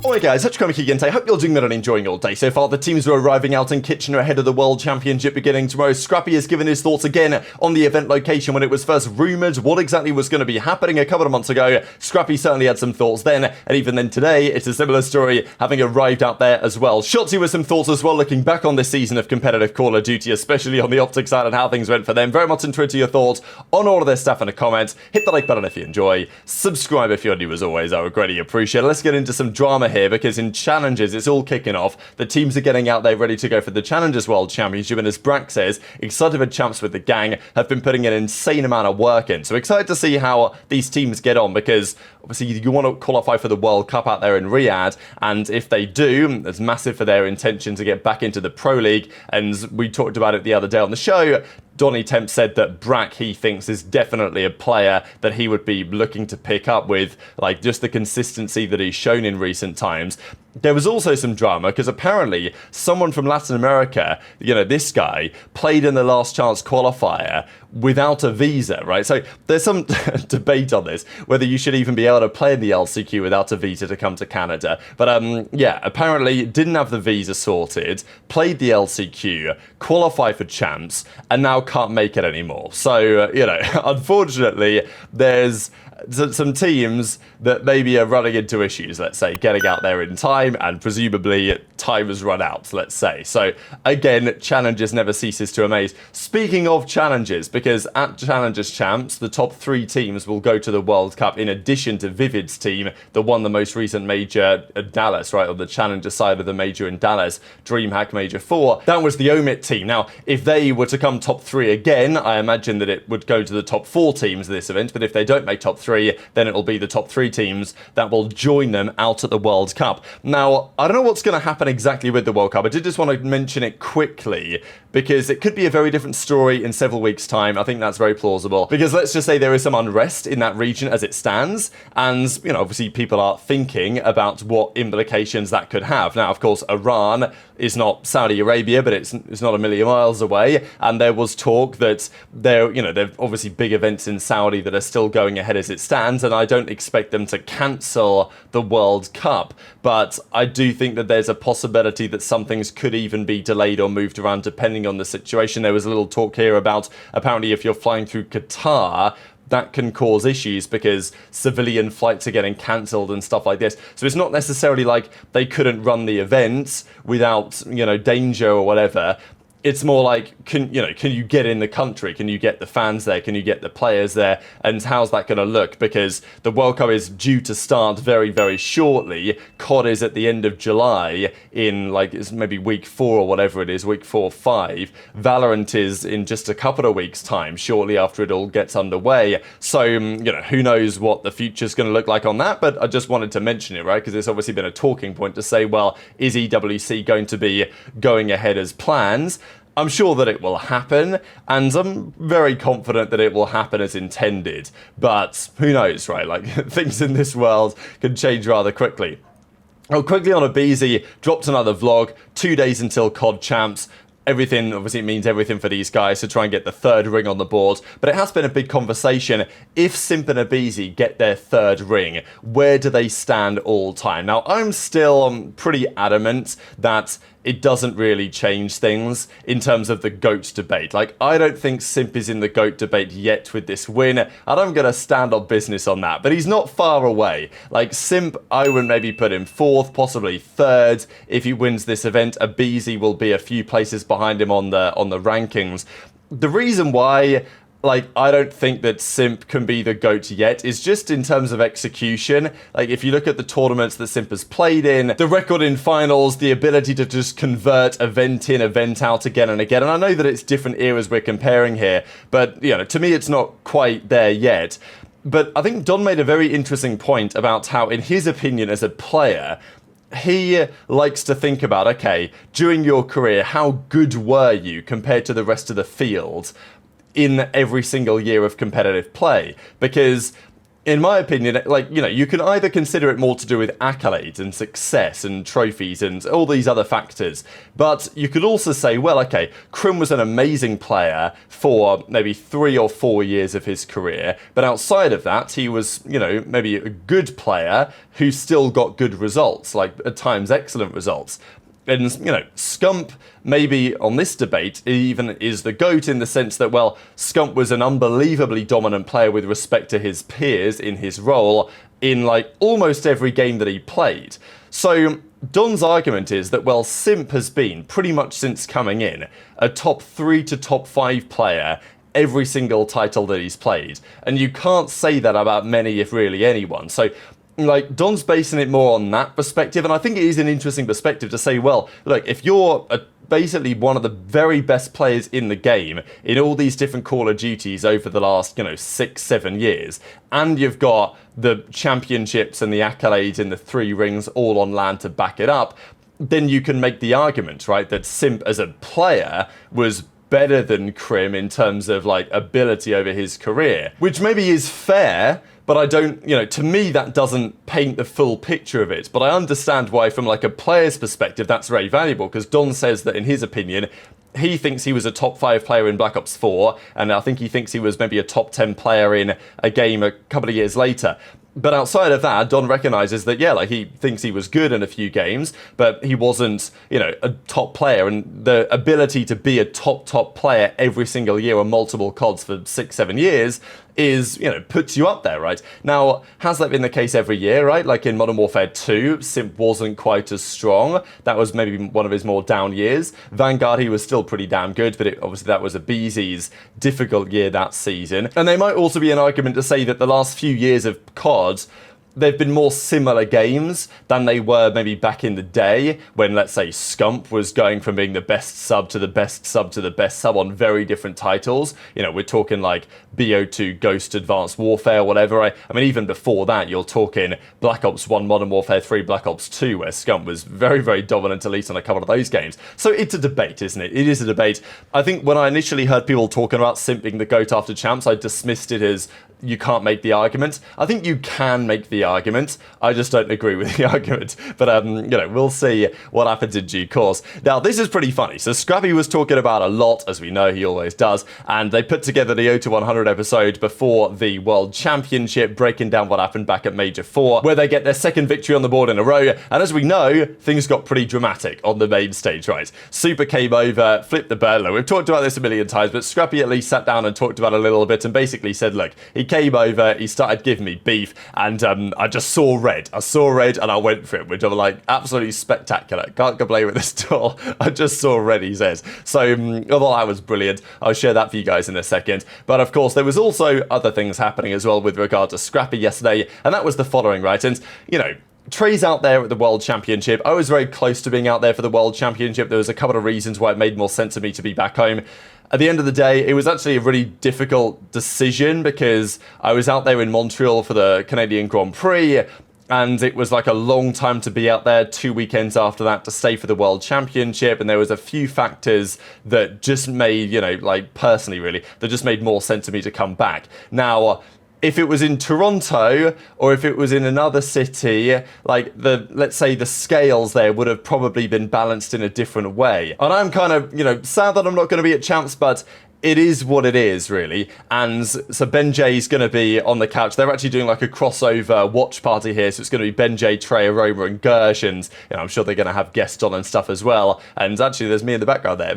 Alright guys, such Kremp again. I hope you're doing good and enjoying your day so far. The teams are arriving out in Kitchener ahead of the World Championship beginning tomorrow. Scrappy has given his thoughts again on the event location when it was first rumoured what exactly was going to be happening a couple of months ago. Scrappy certainly had some thoughts then, and even then today, it's a similar story, having arrived out there as well. Shotzzy with some thoughts as well, looking back on this season of competitive Call of Duty, especially on the OpTic side and how things went for them. Very much interested your thoughts on all of this stuff in the comments. Hit the like button if you enjoy. Subscribe if you're new as always, I would greatly appreciate it. Let's get into some drama here, because in challenges, it's all kicking off. The teams are getting out there ready to go for the Challengers World Championship, and as Brack says, excited for champs with the gang, have been putting an insane amount of work in. So excited to see how these teams get on, because obviously you want to qualify for the World Cup out there in Riyadh, and if they do, it's massive for their intention to get back into the Pro League. And we talked about it the other day on the show. Donny Temp said that Brack, he thinks, is definitely a player that he would be looking to pick up with, like, just the consistency that he's shown in recent times. There was also some drama because apparently someone from Latin America, you know, this guy, played in the last chance qualifier without a visa, right? So there's some debate on this, whether you should even be able to play in the LCQ without a visa to come to Canada. But yeah, apparently didn't have the visa sorted, played the LCQ, qualified for champs, and now can't make it anymore. So, you know, unfortunately, there's some teams that maybe are running into issues, let's say, getting out there in time, and presumably time has run out, let's say. So again, challenges never ceases to amaze. Speaking of challenges, because at Challengers Champs, the top 3 teams will go to the World Cup in addition to Vivid's team that won the most recent major at Dallas, right, on the Challenger side of the major in Dallas, DreamHack Major 4. That was the Omit team. Now, if they were to come top 3 again, I imagine that it would go to the top 4 teams of this event, but if they don't make top 3, then it'll be the top 3 teams that will join them out at the World Cup. Now, I don't know what's going to happen exactly with the World Cup. I did just want to mention it quickly, because it could be a very different story in several weeks' time. I think that's very plausible, because let's just say there is some unrest in that region as it stands, and, you know, obviously people are thinking about what implications that could have. Now, of course, Iran is not Saudi Arabia, but it's not a million miles away, and there was talk that there are obviously big events in Saudi that are still going ahead as it stands, and I don't expect them to cancel the World Cup, but I do think that there's a possibility that some things could even be delayed or moved around depending on the situation. There was a little talk here about apparently if you're flying through Qatar, that can cause issues because civilian flights are getting cancelled and stuff like this. So it's not necessarily like they couldn't run the event without, you know, danger or whatever. It's more like, can you get in the country? Can you get the fans there? Can you get the players there? And how's that going to look? Because the World Cup is due to start very, very shortly. COD is at the end of July in, like, it's maybe week 4 or whatever it is, week 4 or 5. Valorant is in just a couple of weeks' time, shortly after it all gets underway. So, you know, who knows what the future's going to look like on that? But I just wanted to mention it, right? Because it's obviously been a talking point to say, well, is EWC going to be going ahead as plans? I'm sure that it will happen, and I'm very confident that it will happen as intended, but who knows, right? Like, things in this world can change rather quickly. Oh, quickly on aBeZy, dropped another vlog, 2 days until COD Champs. Everything, obviously it means everything for these guys to try and get the 3rd ring on the board, but it has been a big conversation. If Simp and aBeZy get their 3rd ring, where do they stand all time? Now, I'm still pretty adamant that it doesn't really change things in terms of the GOAT debate. Like, I don't think Simp is in the GOAT debate yet with this win, and I'm going to stand on business on that, but he's not far away. Like, Simp, I would maybe put him 4th, possibly 3rd. If he wins this event, aBeZy will be a few places behind him on the rankings. The reason why, like, I don't think that Simp can be the GOAT yet is just in terms of execution. Like, if you look at the tournaments that Simp has played in, the record in finals, the ability to just convert event in, event out again and again. And I know that it's different eras we're comparing here, but, you know, to me, it's not quite there yet. But I think Don made a very interesting point about how, in his opinion as a player, he likes to think about, okay, during your career, how good were you compared to the rest of the field in every single year of competitive play? Because in my opinion, like, you know, you can either consider it more to do with accolades and success and trophies and all these other factors, but you could also say, well, okay, Kremp was an amazing player for maybe 3 or 4 years of his career, but outside of that, he was, you know, maybe a good player who still got good results, like at times excellent results. And, you know, Scump, maybe on this debate, even is the GOAT in the sense that, well, Scump was an unbelievably dominant player with respect to his peers in his role in, like, almost every game that he played. So Don's argument is that, well, Simp has been, pretty much since coming in, a top 3 to top 5 player every single title that he's played. And you can't say that about many, if really anyone. So, like, Don's basing it more on that perspective, and I think it is an interesting perspective to say, well, look, if you're basically one of the very best players in the game in all these different Call of Duties over the last, you know, 6-7 years, and you've got the championships and the accolades and the 3 rings all on land to back it up, then you can make the argument, right, that Simp as a player was better than Kremp in terms of, like, ability over his career, which maybe is fair, but I don't, you know, to me that doesn't paint the full picture of it. But I understand why, from like a player's perspective, that's very valuable, because Don says that in his opinion, he thinks he was a top 5 player in Black Ops 4, and I think he thinks he was maybe a top 10 player in a game a couple of years later. But outside of that, Don recognises that, yeah, like, he thinks he was good in a few games, but he wasn't, you know, a top player. And the ability to be a top player every single year on multiple CODs for 6-7 years is, you know, puts you up there, right? Now, has that been the case every year, right? Like in Modern Warfare 2, Simp wasn't quite as strong. That was maybe one of his more down years. Vanguard, he was still pretty damn good, but obviously that was aBeZy's difficult year that season. And there might also be an argument to say that the last few years of COD, they've been more similar games than they were maybe back in the day when, let's say, Scump was going from being the best sub to the best sub to the best sub on very different titles. You know, we're talking like BO2, Ghost, Advanced Warfare, whatever. I mean, even before that, you're talking Black Ops 1, Modern Warfare 3, Black Ops 2, where Scump was very, very dominant, at least on a couple of those games. So it's a debate, isn't it? It is a debate. I think when I initially heard people talking about Simp being the GOAT after champs, I dismissed it as you can't make the argument. I think you can make the argument. I just don't agree with the argument. But, you know, we'll see what happens in due course. Now, this is pretty funny. So Scrappy was talking about a lot, as we know he always does, and they put together the 0 to 100 episode before the World Championship, breaking down what happened back at Major 4, where they get their second victory on the board in a row. And as we know, things got pretty dramatic on the main stage, right? Super came over, flipped the bird. We've talked about this a million times, but Scrappy at least sat down and talked about it a little bit and basically said, look, he came over, he started giving me beef, and I just saw red. I saw red and I went for it, which I'm like, absolutely spectacular. Can't complain with this at all. I just saw red, he says. So, although that was brilliant, I'll share that for you guys in a second. But of course, there was also other things happening as well with regard to Scrappy yesterday, and that was the following, right? And, you know, Trey's out there at the World Championship. I was very close to being out there for the World Championship. There was a couple of reasons why it made more sense to me to be back home. At the end of the day, it was actually a really difficult decision because I was out there in Montreal for the Canadian Grand Prix, and it was like a long time to be out there, 2 weekends after that to stay for the World Championship, and there was a few factors that just made, you know, like personally really, that just made more sense to me to come back. Now, if it was in Toronto or if it was in another city, like let's say the scales there would have probably been balanced in a different way. And I'm kind of, you know, sad that I'm not going to be at champs, but it is what it is, really. And so Ben J's going to be on the couch. They're actually doing like a crossover watch party here. So it's going to be Ben J, Trey, Aroma, and Gersh. And, you know, I'm sure they're going to have guests on and stuff as well. And actually, there's me in the background there.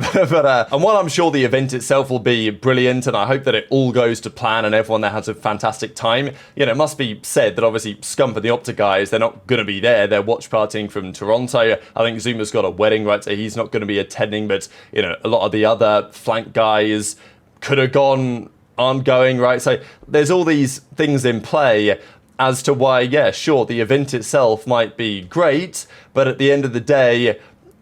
And while I'm sure the event itself will be brilliant, and I hope that it all goes to plan and everyone there has a fantastic time, you know, it must be said that obviously Scump and the OpTic guys, they're not going to be there. They're watch partying from Toronto. I think Zuma's got a wedding, right? So he's not going to be attending. But, you know, a lot of the other flank guys could have gone, aren't going, right? So there's all these things in play as to why, yeah, sure, the event itself might be great, but at the end of the day,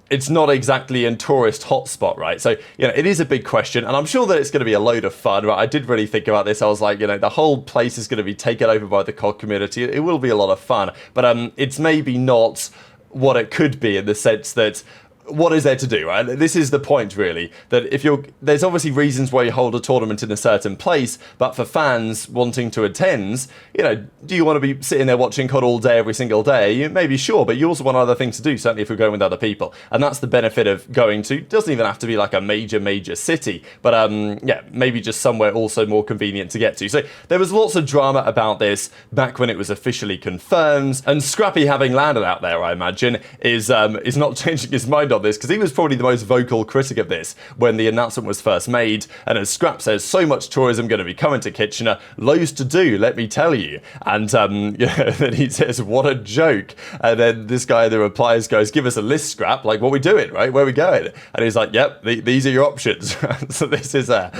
it's not exactly a tourist hotspot, right? So, you know, it is a big question, and I'm sure that it's going to be a load of fun, right? I did really think about this. I was like, you know, the whole place is going to be taken over by the COD community. It will be a lot of fun, but it's maybe not what it could be in the sense that what is there to do, right? This is the point, really, that if there's obviously reasons why you hold a tournament in a certain place, but for fans wanting to attend, you know, do you want to be sitting there watching COD all day, every single day? Maybe, sure, but you also want other things to do, certainly if you're going with other people. And that's the benefit of going to, doesn't even have to be like a major city, but yeah, maybe just somewhere also more convenient to get to. So there was lots of drama about this back when it was officially confirmed, and Scrappy, having landed out there, I imagine, is not changing his mind on this, because he was probably the most vocal critic of this when the announcement was first made. And as Scrap says, so much tourism going to be coming to Kitchener, loads to do, let me tell you. And you know, then he says, what a joke. And then this guy in the replies goes, give us a list, Scrap, like what we doing, right? Where we going? And he's like, yep, these are your options. So this is how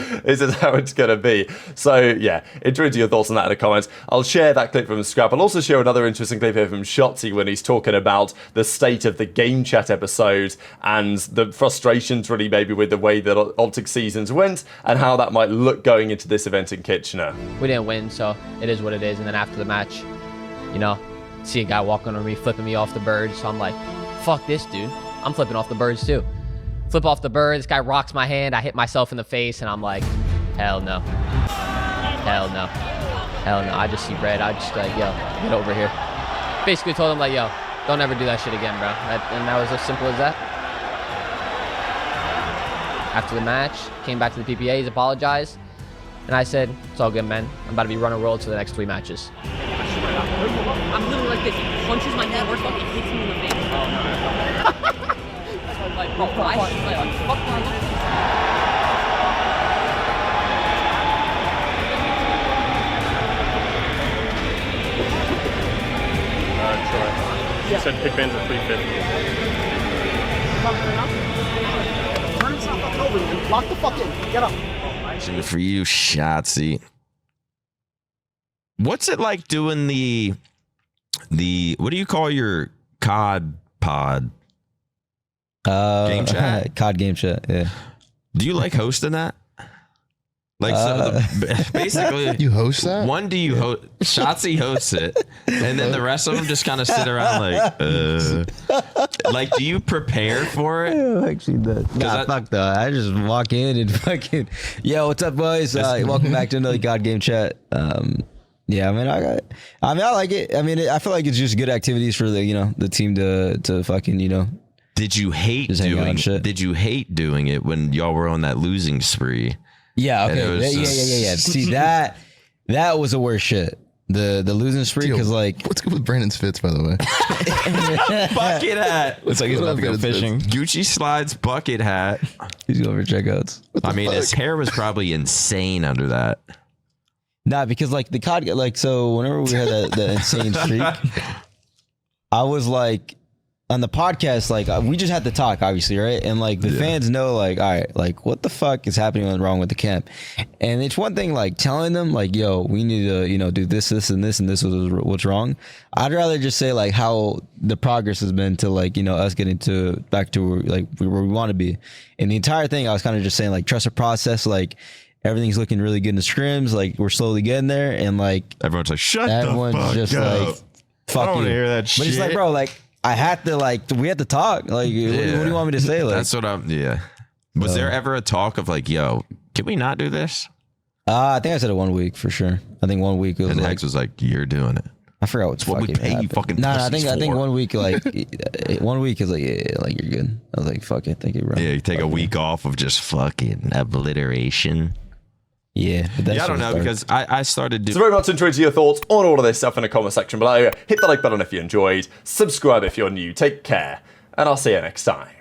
it's going to be. So yeah, enjoy your thoughts on that in the comments. I'll share that clip from Scrap. I'll also share another interesting clip here from Shotzzy when he's talking about the state of the game chat episode and the frustrations really maybe with the way that OpTic seasons went and how that might look going into this event in Kitchener. We didn't win, so it is what it is. And then after the match, you know, see a guy walking over me, flipping me off the bird. So I'm like, fuck this, dude. I'm flipping off the birds too. Flip off the bird, this guy rocks my hand, I hit myself in the face, and I'm like, hell no. Hell no. Hell no. I just see red. I just like, yo, get over here. Basically told him like, yo, don't ever do that shit again, bro. And that was as simple as that. After the match, came back to the PPAs, apologized, and I said, it's all good, man. I'm about to be running world for the next 3 matches. I'm literally like this. He punches my head, worse, he hits me in the face. Oh, no. Like, bro, I should, like, fuck my life. Troy. She said pick bands at 350. Lock the fuck in. Get up. For you, Shotzzy. What's it like doing the what do you call your COD pod? Game chat? COD game chat, yeah. Do you like hosting that? Like, so basically, you host that? One, do you host? Shotzzy hosts it, and then the rest of them just kind of sit around like, do you prepare for it? Yeah, actually, nah, fuck that. I just walk in and fucking, yo, what's up, boys? Welcome back to another COD game chat. Yeah, I mean, I like it. I mean, I feel like it's just good activities for the team to fucking, Did you hate doing? Did you hate doing it when y'all were on that losing spree? Yeah, okay. Yeah. See, that was the worst shit. The losing spree, because like, what's good with Brandon's fits, by the way? Bucket hat. It's like he's about to go fishing. Gucci slides, bucket hat. He's going for checkouts. I mean, his hair was probably insane under that. Nah, because like the COD, like, so whenever we had that insane streak, I was like, on the podcast, like, we just had to talk, obviously, right? And like the fans know, like, all right, like, what the fuck is happening wrong with the camp? And it's one thing like telling them like, yo, we need to do this and this was what's wrong. I'd rather just say like how the progress has been to like us getting back to like where we want to be. And the entire thing, I was kind of just saying like, trust the process, like everything's looking really good in the scrims, like we're slowly getting there, and like everyone's like, shut the fuck up. Everyone's just like, fuck I don't you. hear that shit. But it's like, bro, like, I had to we had to talk. Like, what do you want me to say? Like, that's what Was there ever a talk of like, yo, can we not do this? I think I said it 1 week for sure. I think 1 week was and X was like, you're doing it. I forgot what's what we pay happened. you fucking. No, I think 1 week, like 1 week is like, yeah, like you're good. I was like, fuck it, thank you, bro. Yeah, you take a week off of just fucking obliteration. Yeah, but I don't know, because I started doing. So very much interested in your thoughts on all of this stuff in the comment section below. Hit the like button if you enjoyed. Subscribe if you're new. Take care, and I'll see you next time.